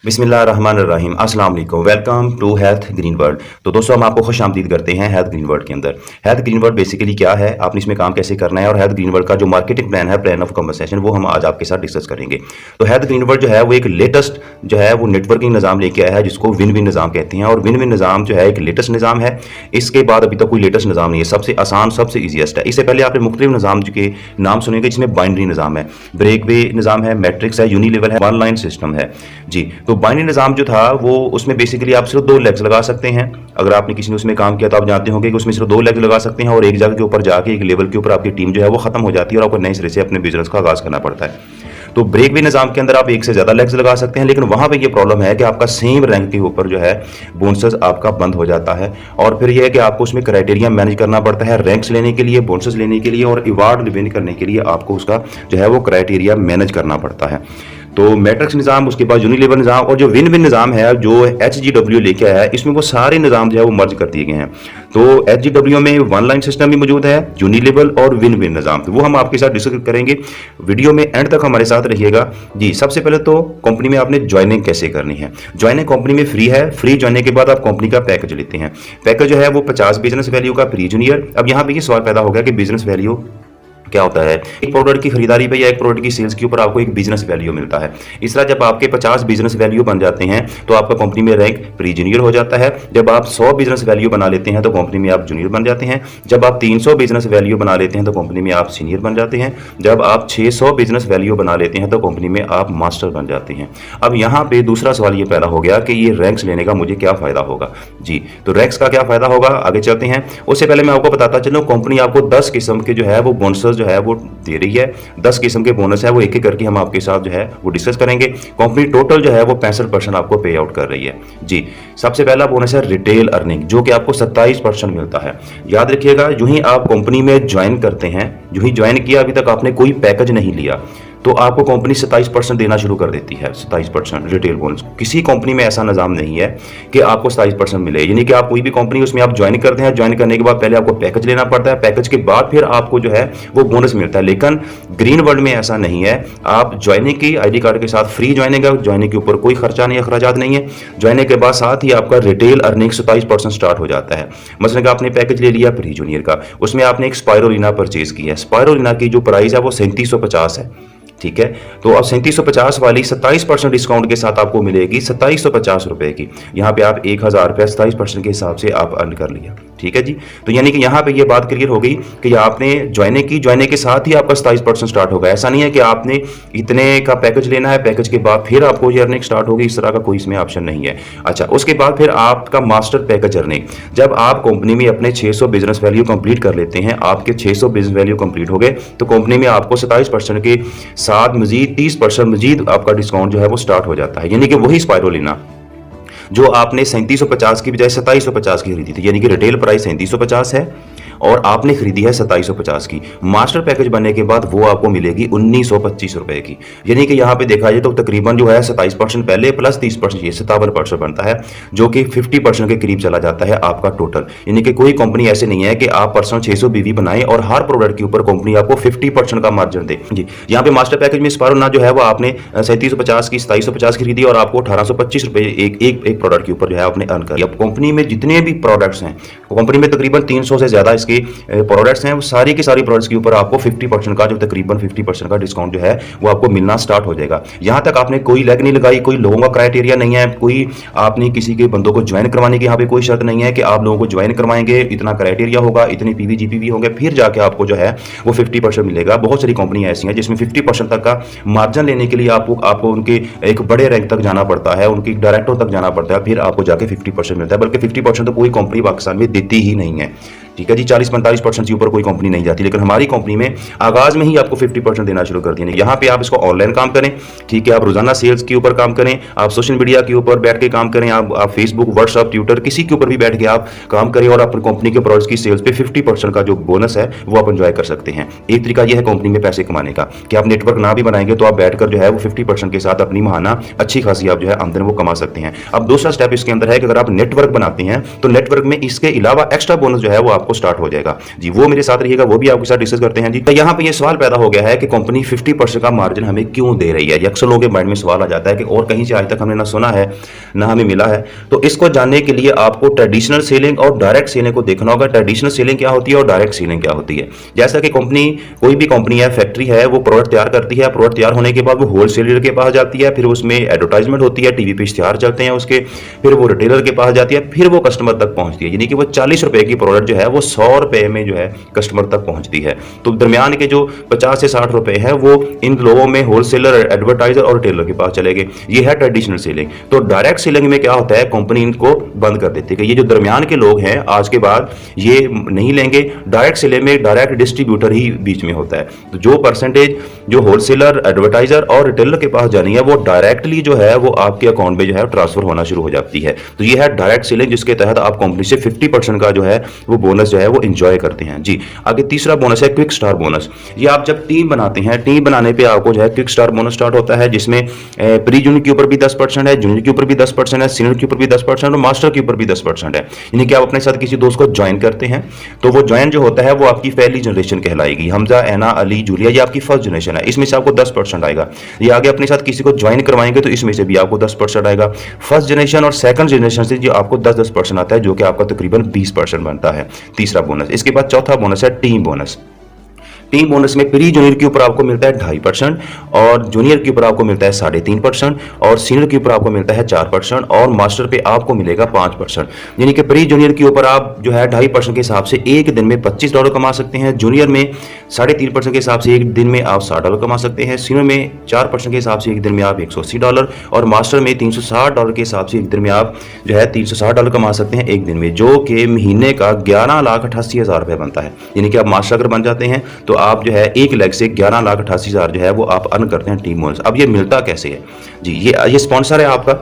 बिस्मिल्लाहिर्रहमानिर्रहीम अस्सलाम वालेकुम। Welcome to health green world. तो दोस्तों हम आपको खुश आमदीद करते हैं हेल्थ ग्रीन वर्ल्ड के अंदर। हेल्थ ग्रीन वर्ल्ड बेसिकली क्या है, आपने इसमें काम कैसे करना है और हेल्थ ग्रीन वर्ल्ड का जो मार्केटिंग प्लान है, प्लान ऑफ कन्वर्सेशन, वो हम आज आपके साथ डिस्कस करेंगे। तो हेल्थ ग्रीन वर्ल्ड जो है वो एक लेटेस्ट जो है वो नेटवर्किंग निज़ाम लेके आया है जिसको विन विन निज़ाम कहते हैं। और विन विन निज़ाम जो है एक लेटेस्ट निज़ाम है। इसके बाद अभी तक कोई लेटेस्ट निज़ाम नहीं है, सबसे आसान सबसे ईजीएस्ट है। इससे पहले आपने मुख्तलिफ निज़ाम के नाम सुनेंगे जिसमें बाइनरी निज़ाम है, ब्रेक वे निज़ाम है, मैट्रिक्स है, यूनिलेवल है, वन लाइन सिस्टम है जी। तो बाइनरी निज़ाम जो था वो उसमें बेसिकली आप सिर्फ 2 लेग्स लगा सकते हैं। अगर आपने किसी ने उसमें काम किया तो आप जानते होंगे कि उसमें सिर्फ 2 लेग्स लगा सकते हैं और एक जगह के ऊपर जाके एक लेवल के ऊपर आपकी टीम जो है वो खत्म हो जाती है और आपको नए सिरे से अपने बिजनेस का आगाज करना पड़ता है। तो ब्रेक वे निज़ाम के अंदर आप एक से ज़्यादा लेग्स लगा सकते हैं, लेकिन वहां पे ये प्रॉब्लम है कि आपका सेम रैंक के ऊपर जो है बोनसेस आपका बंद हो जाता है। और फिर यह है कि आपको उसमें क्राइटेरिया मैनेज करना पड़ता है रैंक्स लेने के लिए, बोनसेस लेने के लिए और अवार्ड विन करने के लिए आपको उसका जो है वो क्राइटेरिया मैनेज करना पड़ता है। तो मैट्रिक्स निज़ाम, उसके बाद यूनिलेवल निज़ाम और जो विन विन निज़ाम है जो HGW लेके आया है, इसमें वो सारे निज़ाम जो है वो मर्ज कर दिए गए हैं। तो HGW में वन लाइन सिस्टम भी मौजूद है, यूनिलेवल और विन विन निज़ाम, तो वो हम आपके साथ डिस्कस करेंगे। वीडियो में एंड तक हमारे साथ रहिएगा जी। सबसे पहले तो कंपनी में आपने ज्वाइनिंग कैसे करनी है। ज्वाइनिंग कंपनी में फ्री है। फ्री ज्वाइनिंग के बाद आप कंपनी का पैकेज लेते हैं। पैकेज जो है वो 50 बिजनेस वैल्यू का प्री जूनियर। अब यहाँ पे ये सवाल पैदा हो गया कि बिजनेस वैल्यू क्या होता है। एक प्रोडक्ट की खरीदारी पे या एक प्रोडक्ट की सेल्स के ऊपर आपको एक बिजनेस वैल्यू मिलता है। इस तरह जब आपके 50 बिजनेस वैल्यू बन जाते हैं तो आपका कंपनी में रैंक प्री जूनियर हो जाता है। जब आप 100 बिजनेस वैल्यू बना लेते हैं तो कंपनी में आप जूनियर बन जाते हैं। जब आप 300 बिजनेस वैल्यू बना लेते हैं तो कंपनी में आप सीनियर बन जाते हैं। जब आप 600 बिजनेस वैल्यू बना लेते हैं तो कंपनी में आप मास्टर बन जाते हैं। अब यहाँ पे दूसरा सवाल ये पैदा हो गया कि ये रैंक्स लेने का मुझे क्या फायदा होगा जी। तो रैंक्स का क्या फायदा होगा, आगे चलते हैं। उससे पहले मैं आपको बताता चलूं, कंपनी आपको 10 किस्म के जो है वो बोनसेस जो है वो दे रही है। 10 किस्म के बोनस है, वो एक एक करके हम आपके साथ जो है वो डिस्कस करेंगे। कंपनी टोटल जो है वो 65% आपको पे आउट कर रही है जी। सबसे पहला बोनस है रिटेल अर्निंग, जो कि आपको 27% मिलता है। याद रखिएगा, यूं ही आप कंपनी में ज्वाइन करते हैं, यूं ही ज्वाइन किया, अभी तक आपने कोई पैकेज नहीं लिया तो आपको कंपनी 27% देना शुरू कर देती है। 27% रिटेल बोनस। किसी कंपनी में ऐसा निज़ाम नहीं है कि आपको 27% मिले। यानी कि आप कोई भी कंपनी उसमें आप ज्वाइन करते हैं, ज्वाइन करने के बाद पहले आपको पैकेज लेना पड़ता है, पैकेज के बाद फिर आपको जो है वो बोनस मिलता है। लेकिन ग्रीन वर्ल्ड में ऐसा नहीं है। आप ज्वाइनिंग की ID कार्ड के साथ फ्री ज्वाइनिंग है, ज्वाइनिंग के ऊपर कोई खर्चा नहीं, अखराजात नहीं है। ज्वाइनिंग के बाद साथ ही आपका रिटेल अर्निंग 27% स्टार्ट हो जाता है। मसलन कि आपने पैकेज ले लिया प्री जूनियर का, उसमें आपने एक स्पायरोलिना परचेज किया है। स्पायरोलिना की जो प्राइस है वो 3750 है, ठीक है। तो अब 3750 वाली 27% डिस्काउंट के साथ आपको मिलेगी 2750 रुपए की। यहाँ पे आप 1000 रुपया 27% के हिसाब से आप अर्न कर लिया, ठीक है जी। तो यानी कि यहाँ पे ये बात क्लियर हो गई कि आपने ज्वाइनिंग की, ज्वाइनिंग के साथ ही आपका 27% स्टार्ट होगा। ऐसा नहीं है कि आपने इतने का पैकेज लेना है, पैकेज के बाद फिर आपको ये अर्निंग स्टार्ट होगी, इस तरह का कोई इसमें ऑप्शन नहीं है। अच्छा, उसके बाद फिर आपका मास्टर पैकेज अर्निंग। जब आप कंपनी में अपने 600 बिजनेस वैल्यू कंप्लीट कर लेते हैं, आपके 600 बिजनेस वैल्यू कंप्लीट हो गए, तो कंपनी में आपको 27% के साथ मजीद 30% मजीद आपका डिस्काउंट जो है वो स्टार्ट हो जाता है। यानी कि वही स्पायरोलिना जो आपने 3750 की बजाय 2750 की खरीदी थी, यानी कि रिटेल प्राइस 3750 है और आपने खरीदी है 2750 की। मास्टर पैकेज बनने के बाद वो आपको मिलेगी 1925 रुपए की। यानी कि यहाँ पे देखा जाए तो तकरीबन जो है 27% पहले प्लस 30% ये 57% बनता है, जो कि 50% के करीब चला जाता है आपका टोटल। यानी कि कोई कंपनी ऐसे नहीं है कि आप पर्सनल 600 BV बनाए और हर प्रोडक्ट के ऊपर कंपनी आपको 50% का मार्जिन दे जी। यहाँ पे मास्टर पैकेज में स्पायरोलिना जो है वो आपने 3750 की 2750 खरीदी और आपको 1825 रुपए एक प्रोडक्ट के ऊपर जो है आपने अर्न कर। अब कंपनी में जितने भी प्रोडक्ट्स हैं, कंपनी में तकरीबन 300 से ज्यादा इसके प्रोडक्ट्स हैं, वो सारी की सारी प्रोडक्ट्स के ऊपर आपको 50% का जो तकरीबन 50% का डिस्काउंट जो है वो आपको मिलना स्टार्ट हो जाएगा। यहां तक आपने कोई लेग नहीं लगाई, कोई लोगों का क्राइटेरिया नहीं है, कोई आपने किसी के बंदों को ज्वाइन करवाने की यहाँ पे कोई शर्त नहीं है कि आप लोगों को ज्वाइन करवाएंगे, इतना क्राइटेरिया होगा, इतने PVGPV होंगे, फिर जाके आपको जो है वो 50% मिलेगा। बहुत सारी कंपनियां ऐसी हैं जिसमें 50% तक का मार्जिन लेने के लिए आपको उनके एक बड़े रैंक तक जाना पड़ता है, उनकी डायरेक्टर तक जाना पड़ता है, फिर आपको जाके 50% मिलता है। बल्कि 50% तो कोई कंपनी पाकिस्तान में देती ही नहीं है, ठीक है जी। 40-45% से ऊपर कोई कंपनी नहीं जाती, लेकिन हमारी कंपनी में आगाज में ही आपको 50% देना शुरू कर दिया। यहाँ पे आप इसको ऑनलाइन काम करें, ठीक है, आप रोजाना सेल्स के ऊपर काम करें, आप सोशल मीडिया के ऊपर बैठ के काम करें, आप फेसबुक, व्हाट्सएप, ट्विटर, किसी के ऊपर भी बैठ के आप काम करें और अपनी कंपनी के प्रोडक्ट्स की सेल्स पे 50% का जो बोनस है वो आप एंजॉय कर सकते हैं। एक तरीका यह है कंपनी में पैसे कमाने का कि आप नेटवर्क ना भी बनाएंगे तो आप बैठकर जो है वो 50% के साथ अपनी महाना अच्छी खासी आप जो है आमदनी वो कमा सकते हैं। अब दूसरा स्टेप इसके अंदर है कि अगर आप नेटवर्क बनाते हैं तो नेटवर्क में इसके अलावा एक्स्ट्रा बोनस जो है वो आप आपको स्टार्ट हो जाएगा जी। वो मेरे साथ रहिएगा, वो भी आपके साथ डिस्कस करते हैं जी। तो यहाँ पे ये सवाल पैदा हो गया है कि कंपनी 50% का मार्जिन हमें क्यों दे रही है। अक्सर लोगों के माइंड में सवाल आ जाता है कि और कहीं से आज तक हमने ना सुना है ना हमें मिला है। तो इसको जानने के लिए आपको ट्रेडिशनल सेलिंग और डायरेक्ट सेलिंग को देखना होगा। ट्रेडिशनल सेलिंग क्या होती है और डायरेक्ट सेलिंग क्या होती है। जैसा कि कंपनी, कोई भी कंपनी है, फैक्ट्री है, वो प्रोडक्ट तैयार करती है, प्रोडक्ट तैयार होने के बाद वो होलसेलर के पास जाती है, फिर उसमें एडवर्टाइजमेंट होती है, टीवी पे इश्तिहार चलते हैं उसके, फिर वो रिटेलर के पास जाती है, फिर वो कस्टमर तक पहुंचती है। यानी कि वो 40 रुपए की प्रोडक्ट जो है वो 100 रुपए में जो है कस्टमर तक पहुंचती है। तो दरमियान के जो 50 से 60 रुपए है वो इन लोगों में होलसेलर, एडवर्टाइजर और रिटेलर के पास चले गए। ये है ट्रेडिशनल सेलिंग। तो डायरेक्ट सेलिंग में क्या होता है, कंपनी इनको बंद कर देती है कि ये जो दरमियान के लोग हैं आज के बाद ये नहीं लेंगे। डायरेक्ट सेलिंग में डायरेक्ट डिस्ट्रीब्यूटर ही बीच में होता है। तो जो परसेंटेज जो होलसेलर, एडवर्टाइजर और रिटेलर के पास जानी है वो डायरेक्टली जो है वो आपके अकाउंट में जो है ट्रांसफर होना शुरू हो जाती है। तो ये है डायरेक्ट सेलिंग, जिसके तहत आप कंपनी से 50% का जो है वो बोनस जो है वो एंजॉय करते हैं जी। आगे तीसरा बोनस है क्विक स्टार बोनस। ये आप जब टीम बनाते हैं, टीम बनाने पे आपको जो है क्विक स्टार बोनस स्टार्ट होता है, जिसमें प्री जूनियर के ऊपर भी 10% है, जूनियर के ऊपर भी 10% है, सीनियर के ऊपर भी 10% और मास्टर के ऊपर भी 10% है। यानी कि आप अपने साथ किसी दोस्त को ज्वाइन करते हैं तो वो ज्वाइन जो होता है वो आपकी पहली जनरेशन कहलाएगी। हमजा, ऐना, अली, जूलिया, ये आपकी फर्स्ट जनरेशन है, इसमें से आपको 10% आएगा। ये आगे अपने साथ किसी को ज्वाइन करवाएंगे तो इसमें से भी आपको 10% आएगा। फर्स्ट जनरेशन और सेकंड जनरेशन से जो आपको 10% आता है, जो कि आपका तकरीबन 20% बनता है। तीसरा बोनस। इसके बाद चौथा बोनस है टीम बोनस। टीम बोनस में प्री जूनियर के ऊपर आपको मिलता है 2.5% और जूनियर के ऊपर आपको मिलता है 3.5% और सीनियर के ऊपर आपको मिलता है 4% और मास्टर पे आपको मिलेगा 5%। यानी कि प्री जूनियर के ऊपर आप जो है 2.5% के हिसाब से एक दिन में $25 कमा सकते हैं, जूनियर में 3.5% के हिसाब से एक दिन में आप $60 कमा सकते हैं, सीनियर में 4% के हिसाब से एक दिन में आप $180 और मास्टर में $360 के हिसाब से एक दिन में आप जो है $360 कमा सकते हैं एक दिन में, जो कि महीने का 11,88,000 रुपये बनता है। यानी कि आप मास्टर अगर बन जाते हैं तो आप जो है एक लेग से 11,88,000 जो है वो आप अर्न करते हैं टीम बोनस। अब ये मिलता कैसे है जी, ये स्पॉन्सर है आपका।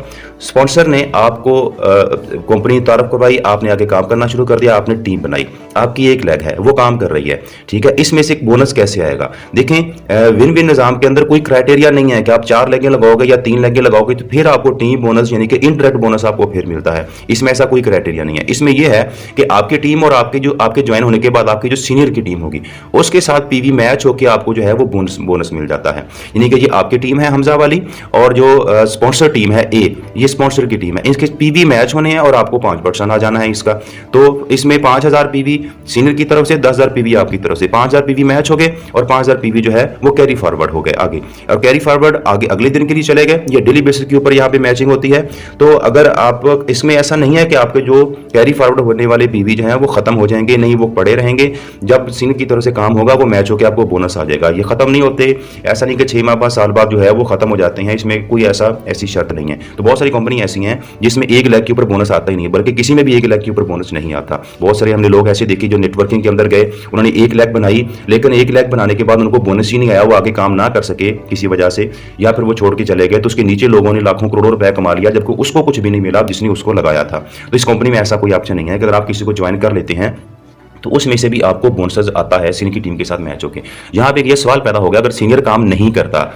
स्पॉन्सर ने आपको कंपनी तारफ करवाई, आपने आगे काम करना शुरू कर दिया, आपने टीम बनाई, आपकी एक लेग है वो काम कर रही है, ठीक है। इसमें से एक बोनस कैसे आएगा, देखें विन विन निजाम के अंदर कोई क्राइटेरिया नहीं है कि आप 4 लेगें लगाओगे या 3 लेगें लगाओगे तो फिर आपको टीम बोनस यानी कि इनडायरेक्ट बोनस आपको फिर मिलता है। इसमें ऐसा कोई क्राइटेरिया नहीं है। इसमें यह है कि आपकी टीम और आपके ज्वाइन होने के बाद आपकी जो सीनियर की टीम होगी उसके साथ पीवी मैच होकर आपको जो है वो बोनस मिल जाता है। यानी कि ये आपकी टीम है हमजा वाली और जो स्पॉन्सर टीम है ए, ये स्पॉन्सर की टीम है, इसके पीवी मैच होने हैं और आपको 5% आ जाना है इसका। तो इसमें 5,000 पीवी सीनियर की तरफ से, 10,000 पीवी आपकी तरफ से, 5,000 पीवी मैच हो गए और 5,000 पीवी जो है वो कैरी फॉरवर्ड हो गए आगे, और कैरी फॉरवर्ड आगे अगले दिन के लिए चले गए। ये डेली बेसिस के ऊपर यहाँ पे मैचिंग होती है। तो अगर आप इसमें ऐसा नहीं है कि आपके जो कैरी फॉरवर्ड होने वाले पीवी जो है वो खत्म हो जाएंगे, नहीं, वो पड़े रहेंगे। जब सीनियर की तरफ से काम होगा वो मैच होकर आपको बोनस आ जाएगा। ये खत्म नहीं होते, ऐसा नहीं कि 6 माह बाद, साल बाद जो है वो खत्म हो जाते हैं, इसमें कोई ऐसी शर्त नहीं है। तो बहुत सारी कंपनी ऐसी हैं जिसमें 1 लाख के ऊपर बोनस आता ही नहीं, बल्कि किसी में भी 1 लाख के ऊपर बोनस नहीं आता। बहुत सारे हमने लोग ऐसे देखे जो नेटवर्किंग के अंदर गए, उन्होंने 1 लाख बनाई, लेकिन 1 लाख बनाने के बाद उनको बोनस ही नहीं आया, वो आगे काम ना कर सके किसी वजह से, या फिर वो छोड़ के चले गए। तो उसके नीचे लोगों ने लाखों करोड़ों रुपए कमा लिया, जबकि उसको कुछ भी नहीं मिला जिसने उसको लगाया था। तो इस कंपनी में ऐसा कोई ऑप्शन नहीं है कि अगर आप किसी को ज्वाइन कर लेते हैं तो उसमें से भी आपको बोनस आता है सीनियर की टीम के साथ मैच होके। यहाँ पे ये सवाल पैदा हो गया, अगर सीनियर काम नहीं करता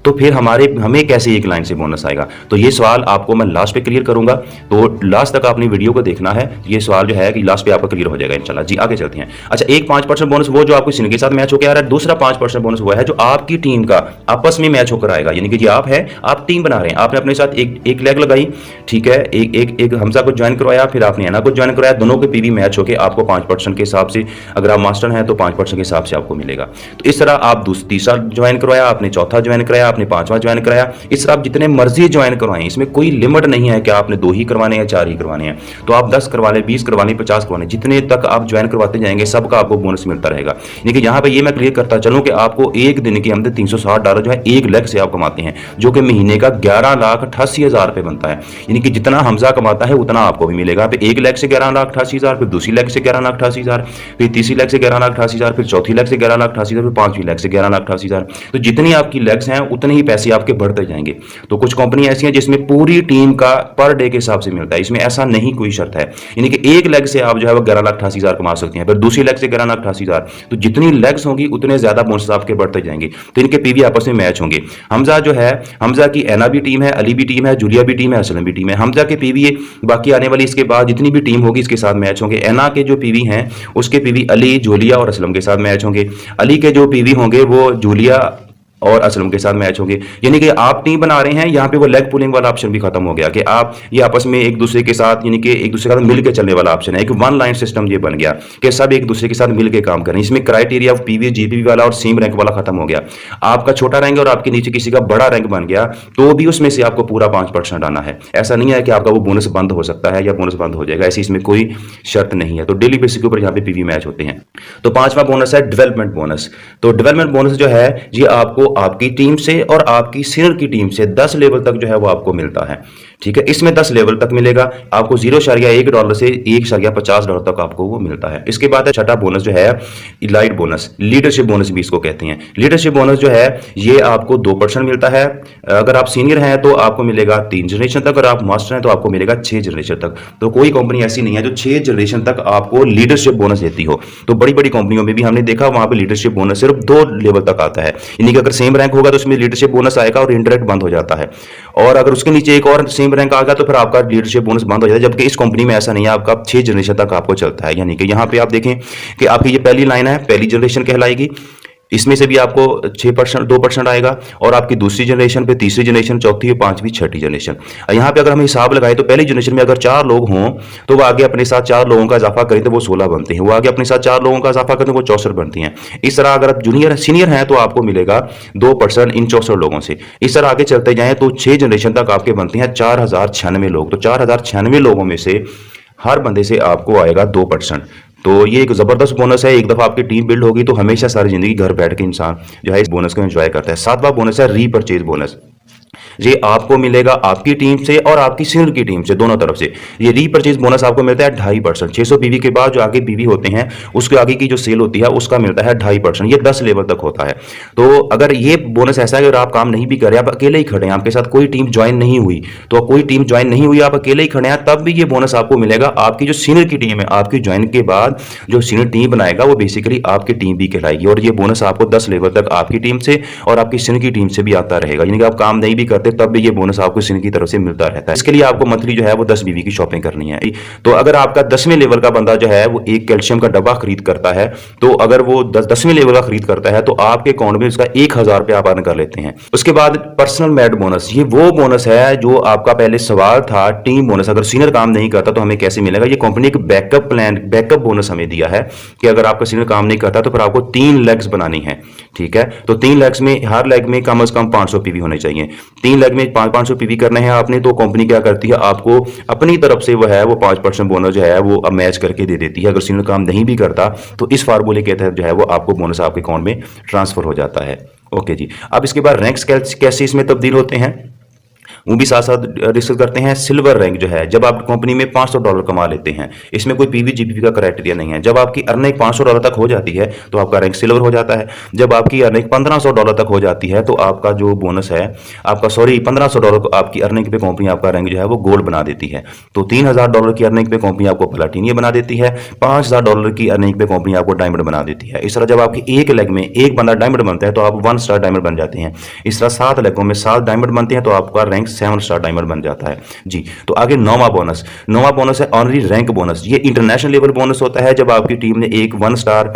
तो फिर हमें कैसे एक लाइन से बोनस आएगा। तो ये सवाल आपको मैं लास्ट पे क्लियर करूंगा, तो लास्ट तक आपने वीडियो को देखना है। ये सवाल जो है कि लास्ट पे आपका क्लियर हो जाएगा इंशाल्लाह जी। आगे चलते हैं। अच्छा, एक 5% बोनस वो जो आपको सीनियर के साथ मैच होकर आ रहा है, दूसरा 5% बोनस वो है जो आपकी टीम का आपस में मैच होकर आएगा। यानी कि जी आप है, आप टीम बना रहे हैं, आपने अपने साथ एक लेग लगाई, ठीक है, एक हमजा को ज्वाइन करवाया, फिर आपने ऐना को ज्वाइन करवाया, दोनों के पीवी मैच होकर आपको 5% के हिसाब से, अगर आप मास्टर हैं तो 5% के हिसाब से आपको मिलेगा। तो इस तरह आप तीसरा ज्वाइन करवाया, आपने चौथा ज्वाइन कराया, आपने 5वां ज्वाइन कराया, इस तरह आप जितने मर्जी ज्वाइन करवाएं, इसमें कोई लिमिट नहीं है कि आपने 2 ही करवाने हैं, 4 ही करवाने हैं। तो आप 10 करवा लें, 20 करवा लें, 50 करवा लें, जितने तक आप ज्वाइन करवाते जाएंगे सबका आपको बोनस मिलता रहेगा। यानी कि यहाँ पे ये मैं क्लियर करता चलूं कि आपको एक दिन की आमदनी $360 जो है एक लेग से आप कमाते हैं, जो कि महीने का 11,88,000 रुपये बनता है। यानी कि जितना हमजा कमाता है उतना आपको भी मिलेगा। एक लेग से 11,88,000, फिर दूसरी लेग से 11,88,000, फिर तीसरी लेग से 11,88,000, फिर चौथी लेग से 11,88,000, फिर 5वीं लेग से 11,88,000। तो जितनी आपकी लेग्स हैं उतने ही पैसे आपके बढ़ते जाएंगे। तो कुछ कंपनी ऐसी हैं जिसमें पूरी टीम का पर डे के हिसाब से मिलता है, इसमें ऐसा नहीं कोई शर्त है। यानी कि एक लेग से आप जो है वो 11,88,000 कमा सकते हैं, फिर दूसरी लेग से 11,88,000। तो जितनी लेग्स होंगी उतने ज्यादा बोनस आपके बढ़ते जाएंगे। तो इनके पीवी आपस में मैच होंगे। हमजा जो है, हमजा की एना भी टीम है, अली भी टीम है, जूलिया भी टीम है, असलम भी टीम है। हमजा के पीवी बाकी आने वाली इसके बाद जितनी भी टीम होगी इसके साथ मैच होंगे। एना के जो पीवी हैं उसके पीवी अली, जूलिया और असलम के साथ मैच होंगे। अली के जो पीवी होंगे वो जूलिया और असलम के साथ मैच होंगे। यानी कि आप टीम बना रहे हैं, यहाँ पे वो लेग पुलिंग वाला ऑप्शन भी खत्म हो गया कि आप ये आपस में एक दूसरे के साथ, यानी कि एक दूसरे के साथ मिलकर चलने वाला ऑप्शन है। एक वन लाइन सिस्टम ये बन गया कि सब एक दूसरे के साथ मिलकर काम करें। इसमें क्राइटेरिया ऑफ पीवी जीपीवी वाला और सेम रैंक वाला खत्म हो गया। आपका छोटा रैंक और आपके नीचे किसी का बड़ा रैंक बन गया तो भी उसमें से आपको पूरा 5% आना है। ऐसा नहीं है कि आपका वो बोनस बंद हो सकता है या बोनस बंद हो जाएगा, ऐसी इसमें कोई शर्त नहीं है। तो डेली बेसिस के ऊपर यहाँ पे पीवी मैच होते हैं। तो पांचवा बोनस है डेवलपमेंट बोनस। तो डेवलपमेंट बोनस जो है ये आपको आपकी टीम से और आपकी सीनियर की टीम से 10 लेवल तक जो है वो आपको मिलता है। ठीक है, इसमें 10 लेवल तक मिलेगा आपको। $0.1 से $1.50 तक आपको वो मिलता है। इसके बाद छठा बोनस जो है इलाइट बोनस, लीडरशिप बोनस भी इसको कहते हैं। लीडरशिप बोनस जो है ये आपको 2% मिलता है। अगर आप सीनियर हैं तो आपको मिलेगा 3 जनरेशन तक, अगर आप मास्टर हैं तो आपको मिलेगा 6 जनरेशन तक। तो कोई कंपनी ऐसी नहीं है जो 6 जनरेशन तक आपको लीडरशिप बोनस देती हो। तो बड़ी बड़ी कंपनियों में भी हमने देखा वहां पे लीडरशिप बोनस सिर्फ 2 लेवल तक आता है। यानी कि अगर सेम रैंक होगा तो उसमें लीडरशिप बोनस आएगा और इंटरेक्ट बंद हो जाता है, और अगर उसके नीचे एक और सेम रैंक आ गया तो फिर आपका लीडरशिप बोनस बंद हो जाता है। जबकि इस कंपनी में ऐसा नहीं है, आपका 6 जनरेशन तक आपको चलता है। यानी कि यहाँ पे आप देखें कि आपकी ये पहली लाइन है, पहली जनरेशन कहलाएगी, इसमें से भी आपको 6% 2% आएगा, और आपकी दूसरी जनरेशन पे, तीसरी जनरेशन, चौथी, पांचवी, छठी जनरेशन। यहाँ पे अगर हम हिसाब लगाए तो पहली जनरेशन में अगर 4 लोग हों तो वो आगे अपने साथ 4 लोगों का इजाफा करें तो वो 16 बनते हैं, वो आगे अपने साथ 4 लोगों का इजाफा करें तो वो 64 बनती हैं। इस तरह अगर आप जूनियर सीनियर हैं तो आपको मिलेगा 2% इन 64 लोगों से। इस तरह आगे चलते जाएं तो 6 जनरेशन तक आपके बनते हैं 4096 लोग। तो 4096 लोगों में से हर बंदे से आपको आएगा 2%। तो ये एक जबरदस्त बोनस है। एक दफा आपकी टीम बिल्ड होगी तो हमेशा सारी जिंदगी घर बैठ के इंसान जो है इस बोनस को एंजॉय करता है। सातवां बोनस है रीपरचेज बोनस। ये आपको मिलेगा आपकी टीम से और आपकी सीनियर की टीम से, दोनों तरफ से। ये रीपरचेज बोनस आपको मिलता है 2.5%। 600 पीवी के बाद जो आगे पीवी होते हैं उसके आगे की जो सेल होती है उसका मिलता है 2.5%। ये 10 लेवल तक होता है। तो अगर ये बोनस ऐसा है अगर आप काम नहीं भी कर रहे, आप अकेले ही खड़े हैं, आपके साथ कोई टीम ज्वाइन नहीं हुई, तो कोई टीम ज्वाइन नहीं हुई, आप अकेले ही खड़े हैं, तब भी ये बोनस आपको मिलेगा। आपकी जो सीनियर की टीम है, आपकी ज्वाइन के बाद जो सीनियर टीम बनाएगा वो बेसिकली आपकी टीम भी कहलाएगी, और ये बोनस आपको 10 लेवल तक आपकी टीम से और आपकी सीनियर की टीम से भी आता रहेगा। यानी कि आप काम नहीं भी करते तब भी ये बोनस आपको सीनियर की तरफ से मिलता रहता है। इसके लिए आपको मंथली जो है वो 10 बीवी की शॉपिंग करनी है। तो अगर आपका 10वें लेवल का बंदा जो है वो एक कैल्शियम का डब्बा खरीद करता है, तो अगर वो 10वें लेवल का खरीद करता है तो आपके अकाउंट में उसका 1000 रुपया आप अर्न कर लेते हैं। उसके बाद पर्सनल मेरिट बोनस, ये वो बोनस है जो आपका पहले सवाल था टीम बोनस, अगर सीनियर काम नहीं करता तो हमें कैसे मिलेगा। ये कंपनी एक बैकअप प्लान, बैकअप बोनस हमें दिया है कि अगर आपका सीनियर काम नहीं करता तो फिर आपको 3 लेग्स बनानी है। ठीक है, तो 3 लेग्स में हर लेग में कम से कम 500 पीवी होने चाहिए। 3 लेग में 500 पीवी करने हैं आपने, तो कंपनी क्या करती है आपको अपनी तरफ से वो है वो 5% बोनस जो है वो मैच करके दे देती है। अगर सीनियर काम नहीं भी करता तो इस फार्मूले के तहत जो है वो आपको बोनस आपके अकाउंट में ट्रांसफर हो जाता है। ओके जी, अब इसके बाद रैंक्स कैसे इसमें तब्दील होते हैं वो भी साथ साथ डिस्कस करते हैं। सिल्वर रैंक जो है, जब आप कंपनी में $500 कमा लेते हैं, इसमें कोई पीवी जीपीवी का क्राइटेरिया नहीं है। जब आपकी अर्निंग $500 तक हो जाती है तो आपका रैंक सिल्वर हो जाता है। जब आपकी अर्निंग $1500 तक हो जाती है तो आपका जो बोनस है आपका $1500 आपकी अर्निंग पे कंपनी आपका रैंक जो है वो गोल्ड बना देती है। तो $3000 की अर्निंग पे कंपनी आपको प्लैटिनियम बना देती है। $5000 की अर्निंग पे कंपनी आपको डायमंड बना देती है। इस तरह जब आपकी एक लेग में एक बंदा डायमंड बनता है तो आप 1 स्टार डायमंड बन जाते हैं। इस तरह 7 लेगों में 7 डायमंड बनते हैं तो आपका रैंक 7 स्टार डायमंड बन जाता है जी। तो आगे 9वां बोनस है ऑनरी रैंक बोनस। ये इंटरनेशनल लेवल बोनस होता है। जब आपकी टीम ने एक 1 स्टार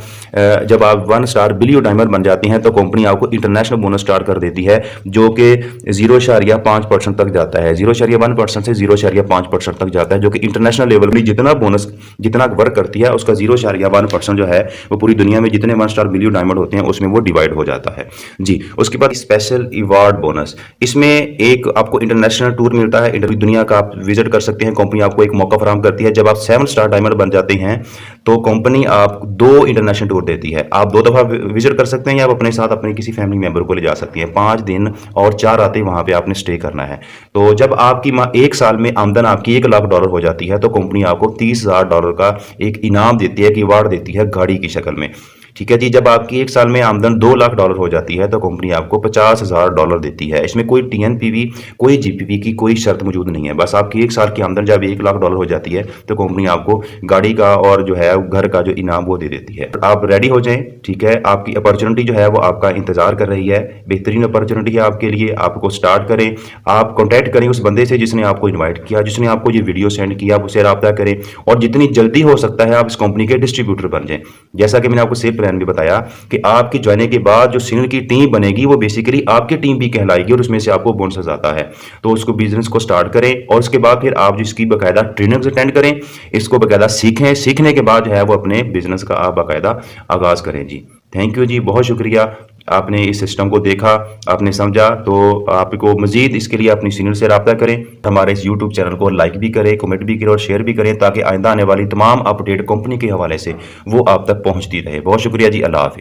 जब आप 1 स्टार बिलियो डायमंड बन जाते हैं तो कंपनी आपको इंटरनेशनल बोनस स्टार्ट कर देती है, जो कि 0.5% तक जाता है। 0.1% से 0.5% तक जाता है, जो कि इंटरनेशनल लेवल में जितना बोनस जितना वर्क करती है उसका 0.1% जो है वो पूरी दुनिया में जितने 1 स्टार बिलियो डायमंड होते हैं उसमें वो डिवाइड हो जाता है जी। उसके बाद स्पेशल अवार्ड बोनस, इसमें एक आपको इंटरनेशनल टूर मिलता है, दुनिया का आप विजिट कर सकते हैं। कंपनी आपको एक मौका फराहम करती है। जब आप 7 स्टार डायमंड बन जाते हैं तो कंपनी आप 2 इंटरनेशनल टूर देती है। आप 2 दफा विजिट कर सकते हैं या आप अपने साथ अपने किसी फैमिली मेंबर को ले जा सकती हैं। 5 दिन और 4 रातें वहां पे आपने स्टे करना है। तो जब आपकी एक साल में आमदन आपकी $1,00,000 हो जाती है तो कंपनी आपको $30,000 का एक इनाम देती है, कि अवार्ड देती है गाड़ी की शक्ल में। ठीक है जी। जब आपकी 1 साल में आमदन $2 लाख हो जाती है तो कंपनी आपको $50,000 देती है। इसमें कोई टीएनपीवी, कोई जीपीपी की कोई शर्त मौजूद नहीं है। बस आपकी 1 साल की आमदन जब $1 लाख हो जाती है तो कंपनी आपको गाड़ी का और जो है घर का जो इनाम वो दे देती है। आप रेडी हो जाएं, ठीक है। आपकी अपॉर्चुनिटी जो है वो आपका इंतजार कर रही है, बेहतरीन अपॉर्चुनिटी है आपके लिए। आपको स्टार्ट करें, आप कॉन्टैक्ट करें उस बंदे से जिसने आपको इन्वाइट किया, जिसने आपको ये वीडियो सेंड किया, आप उससे रब्ता करें और जितनी जल्दी हो सकता है आप इस कंपनी के डिस्ट्रीब्यूटर बन जाएं। जैसा कि मैंने आपको सेफ प्लान भी बताया कि आपकी ज्वाइनिंग के बाद जो सिग्नल की टीम बनेगी वो बेसिकली आपकी टीम भी कहलाएगी और उसमें से आपको बोनस आता है। तो उसको बिजनेस को स्टार्ट करें और उसके बाद फिर आप जिसकी बाकायदा ट्रेनिंग्स अटेंड करें, इसको बाकायदा सीखें। सीखने के बाद जो है वो अपने बिजनेस का आप बाकायदा आगाज करें जी। थैंक यू जी, बहुत शुक्रिया। आपने इस सिस्टम को देखा, आपने समझा, तो आपको मजीद इसके लिए अपनी सीनियर से रब्ता करें। हमारे इस यूट्यूब चैनल को लाइक भी करें, कमेंट भी करें और शेयर भी करें ताकि आइंदा आने वाली तमाम अपडेट कंपनी के हवाले से वो आप तक पहुंचती रहे। बहुत शुक्रिया जी, अल्लाह हाफिज़।